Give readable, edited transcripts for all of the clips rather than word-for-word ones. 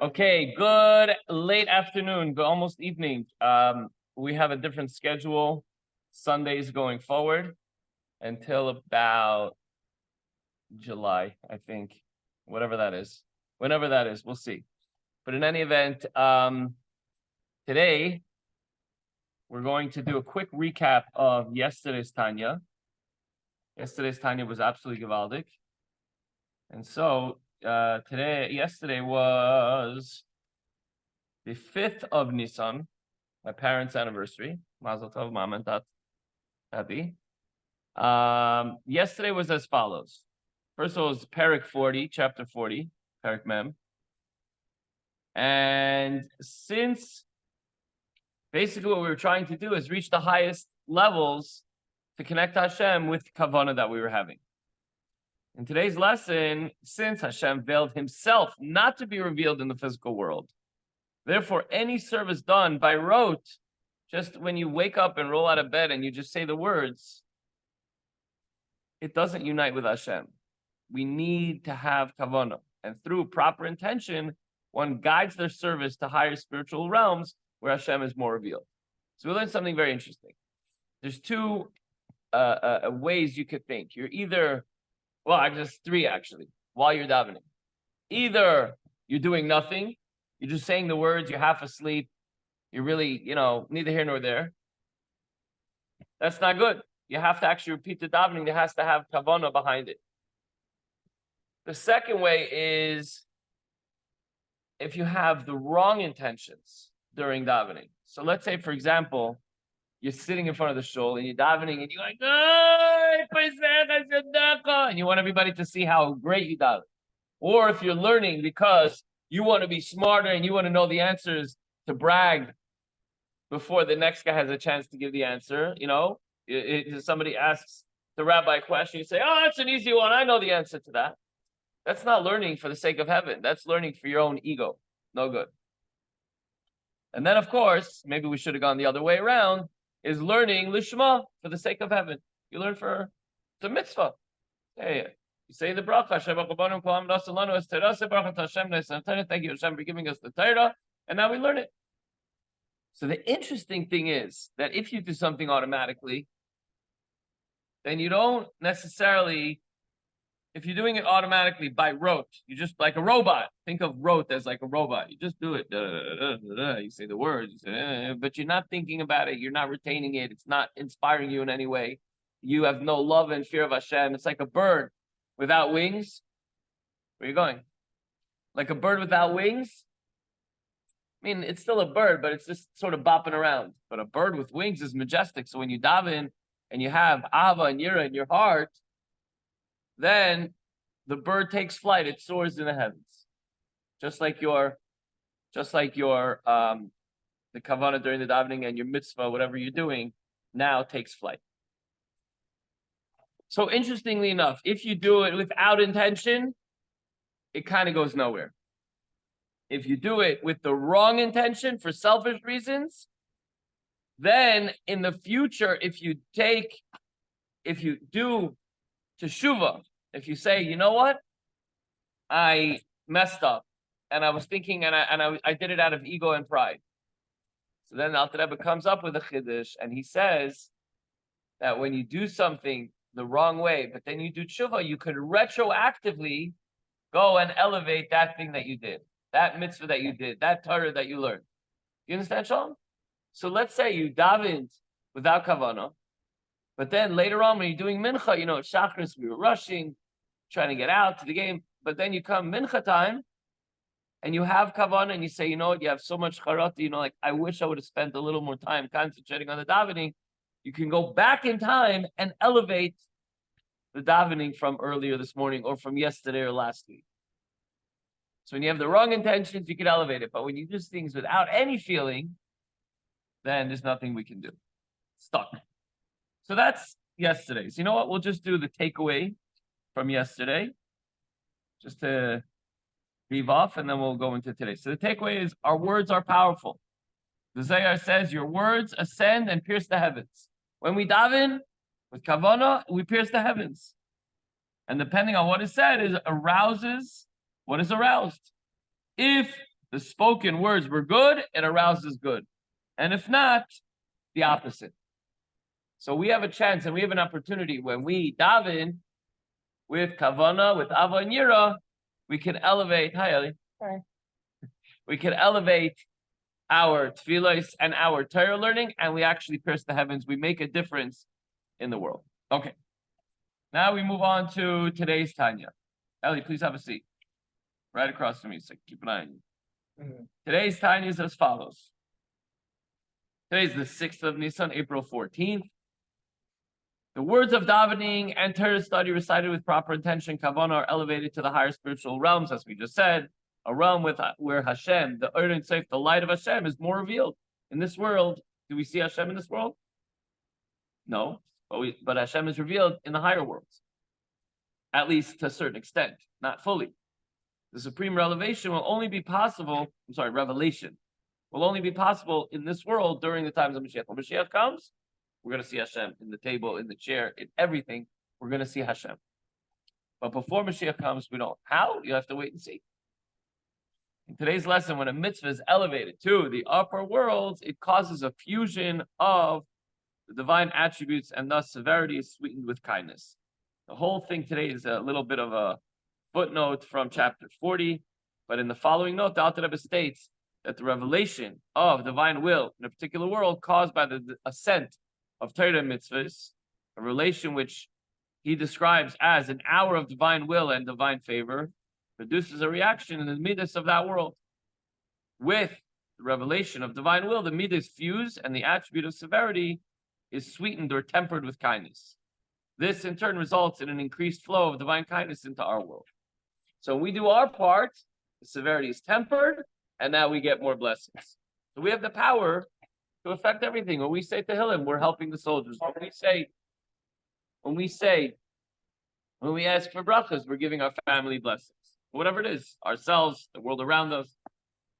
Okay, good late afternoon, good almost evening. We have a different schedule, Sundays going forward until about July, I think, whatever that is, whenever that is, we'll see. But in any event, today we're going to do a quick recap of yesterday's Tanya. Yesterday's Tanya was absolutely gewaldic. And so yesterday was the 5th of Nissan, my parents' anniversary. Mazel tov, mom and dad. Happy. Yesterday was as follows. First of all, it was Perek 40, chapter 40, Perek Mem. And since basically what we were trying to do is reach the highest levels to connect Hashem with Kavanah that we were having. In today's lesson, since Hashem veiled himself not to be revealed in the physical world, therefore any service done by rote, just when you wake up and roll out of bed and you just say the words, it doesn't unite with Hashem. We need to have kavanah. And through proper intention, one guides their service to higher spiritual realms where Hashem is more revealed. So we learned something very interesting. There's two ways you could think. You're either, just three actually, while you're davening. Either you're doing nothing, you're just saying the words, you're half asleep, you're really, neither here nor there. That's not good. You have to actually repeat the davening. There has to have kavanah behind it. The second way is if you have the wrong intentions during davening. So let's say, for example, you're sitting in front of the shul and you're davening and you're like, and you want everybody to see how great you daven. Or if you're learning because you want to be smarter and you want to know the answers to brag before the next guy has a chance to give the answer, if somebody asks the rabbi a question, you say, oh, that's an easy one. I know the answer to that. That's not learning for the sake of heaven. That's learning for your own ego. No good. And then, of course, maybe we should have gone the other way around, is learning lishma for the sake of heaven. You learn for the mitzvah. Hey, you say the bracha, thank you, Hashem, for giving us the Torah, and now we learn it. So the interesting thing is that if you do something automatically, then you don't necessarily, if you're doing it automatically by rote, you just like a robot. Think of rote as like a robot. You just do it. You say the words, but you're not thinking about it. You're not retaining it. It's not inspiring you in any way. You have no love and fear of Hashem. It's like a bird without wings. Where are you going? Like a bird without wings? I mean, it's still a bird, but it's just sort of bopping around. But a bird with wings is majestic. So when you daven and you have Ava and Yira in your heart, then the bird takes flight. It soars in the heavens. Just like your the kavanah during the davening and your mitzvah, whatever you're doing, now takes flight. So interestingly enough, if you do it without intention, it kind of goes nowhere. If you do it with the wrong intention for selfish reasons, then in the future, if you do teshuvah, if you say, you know what, I messed up, and I was thinking, and I did it out of ego and pride. So then the Alter Rebbe comes up with a chiddush, and he says that when you do something the wrong way, but then you do teshuvah, you could retroactively go and elevate that thing that you did, that mitzvah that you did, that Torah that you learned. You understand, Shalom? So let's say you davened without kavanah, but then later on when you're doing mincha, at Shachris we were rushing, trying to get out to the game, but then you come mincha time, and you have kavanah, and you say, you have so much charati, I wish I would have spent a little more time concentrating on the davening. You can go back in time and elevate the davening from earlier this morning or from yesterday or last week. So when you have the wrong intentions, you can elevate it. But when you do things without any feeling, then there's nothing we can do. Stuck. So that's yesterday's. You know what? We'll just do the takeaway from yesterday, just to leave off, and then we'll go into today. So the takeaway is our words are powerful. The Zohar says your words ascend and pierce the heavens. When we daven with kavanah, we pierce the heavens. And depending on what is said, it arouses what is aroused. If the spoken words were good, it arouses good. And if not, the opposite. So we have a chance and we have an opportunity when we daven with kavana, with ava and yira, we can elevate. Hi, Eli. Hi. We can elevate our tefillos and our Torah learning, and we actually pierce the heavens. We make a difference in the world. Okay. Now we move on to today's Tanya. Eli, please have a seat. Right across from you, so keep an eye on you. Today's Tanya is as follows. Today is the 6th of Nissan, April 14th. The words of davening and Torah study recited with proper intention, kavanah, are elevated to the higher spiritual realms, as we just said, a realm where Hashem, the Ein Sof, the light of Hashem, is more revealed. In this world, do we see Hashem in this world? No, but Hashem is revealed in the higher worlds, at least to a certain extent, not fully. The supreme revelation will only be possible, revelation will only be possible in this world during the times of Mashiach. When Mashiach comes, we're going to see Hashem in the table, in the chair, in everything. We're going to see Hashem. But before Mashiach comes, we don't. How? You have to wait and see. In today's lesson, when a mitzvah is elevated to the upper worlds, it causes a fusion of the divine attributes, and thus severity is sweetened with kindness. The whole thing today is a little bit of a footnote from chapter 40, but in the following note, the Alter Rebbe states that the revelation of divine will in a particular world caused by the ascent of Torah mitzvahs, a relation which he describes as an hour of divine will and divine favor, produces a reaction in the midas of that world. With the revelation of divine will, the midas fuse, and the attribute of severity is sweetened or tempered with kindness. This in turn results in an increased flow of divine kindness into our world. So when we do our part, the severity is tempered, and now we get more blessings. So we have the power to affect everything. When we say Tehillim, we're helping the soldiers. When we ask for brachas, we're giving our family blessings. Whatever it is, ourselves, the world around us.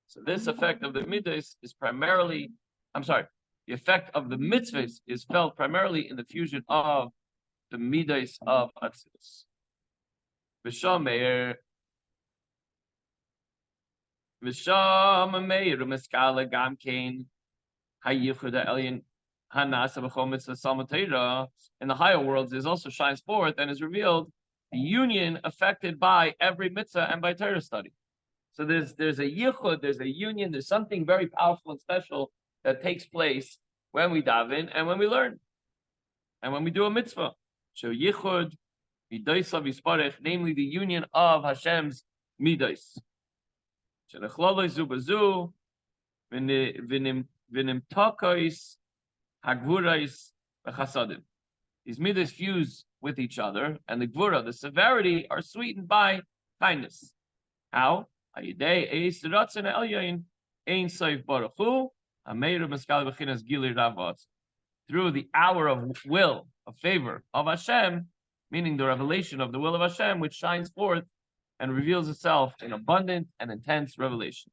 So this effect of the midas is primarily, the effect of the mitzvahs is felt primarily in the fusion of the midas of Atzilus. V'sham meir umeskala gam kein hayichud ha'elyon hanasa b'chol mitzvah salmatayra. In the higher worlds, it also shines forth and is revealed the union affected by every mitzvah and by Torah study. So there's a yichud, there's a union, there's something very powerful and special that takes place when we daven and when we learn, and when we do a mitzvah. So yichud midosav yisparech, namely the union of Hashem's midos. Shenechloloi zu bazu v'nimtakos hagvurais v'chasadim. These midas fuse with each other, and the gvura, the severity, are sweetened by kindness. How? Through the hour of will, of favor of Hashem, meaning the revelation of the will of Hashem, which shines forth and reveals itself in abundant and intense revelation.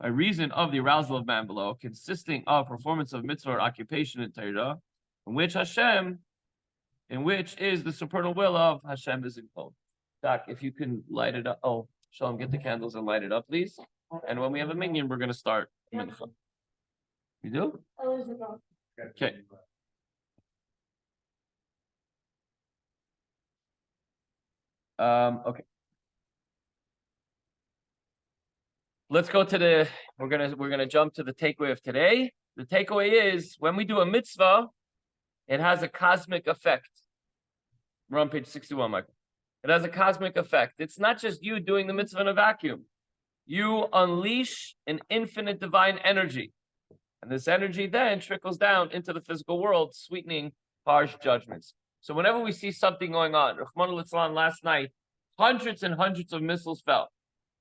By reason of the arousal of man below, consisting of performance of mitzvah or occupation in Torah, in which is the supernal will of Hashem is enclosed. Doc, if you can light it up. Oh, Shalom, get the candles and light it up, please. And when we have a minyan, we're going to start. Yeah. You do? Okay. Okay. Let's go to we're gonna jump to the takeaway of today. The takeaway is when we do a mitzvah, it has a cosmic effect. We're on page 61, Michael. It has a cosmic effect. It's not just you doing the mitzvah in a vacuum. You unleash an infinite divine energy. And this energy then trickles down into the physical world, sweetening harsh judgments. So whenever we see something going on, Rahman al-Islam last night, hundreds and hundreds of missiles fell.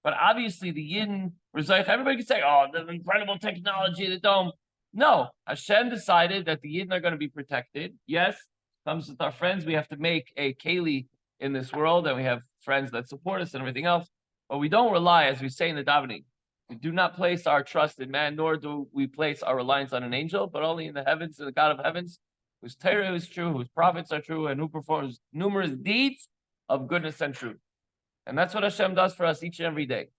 But obviously the Yidden, everybody can say, oh, the incredible technology of the dome. No, Hashem decided that the Yidden are going to be protected. Yes, comes with our friends. We have to make a keli in this world, and we have friends that support us and everything else. But we don't rely, as we say in the davening, we do not place our trust in man, nor do we place our reliance on an angel, but only in the heavens, in the God of heavens, whose Torah is true, whose prophets are true, and who performs numerous deeds of goodness and truth. And that's what Hashem does for us each and every day.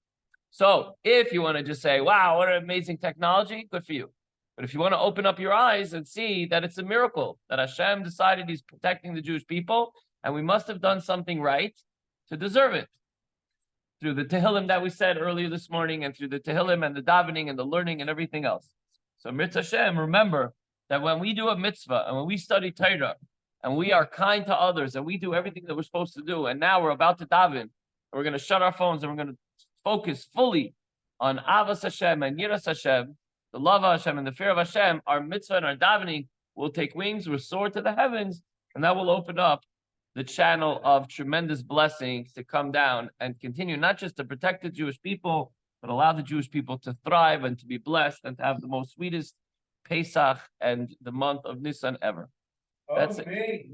So if you want to just say, wow, what an amazing technology, good for you. But if you want to open up your eyes and see that it's a miracle that Hashem decided he's protecting the Jewish people, and we must have done something right to deserve it. Through the Tehillim that we said earlier this morning, and through the Tehillim and the davening and the learning and everything else. So Mitzvah Hashem, remember that when we do a mitzvah and when we study Torah and we are kind to others and we do everything that we're supposed to do, and now we're about to daven, and we're going to shut our phones and we're going to focus fully on Avas Hashem and Yiras Hashem, the love of Hashem and the fear of Hashem, our mitzvah and our davening will take wings, will soar to the heavens, and that will open up the channel of tremendous blessings to come down and continue not just to protect the Jewish people, but allow the Jewish people to thrive and to be blessed and to have the most sweetest Pesach and the month of Nissan ever. That's it.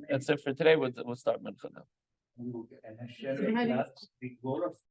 That's it for today. We'll start Mincha now.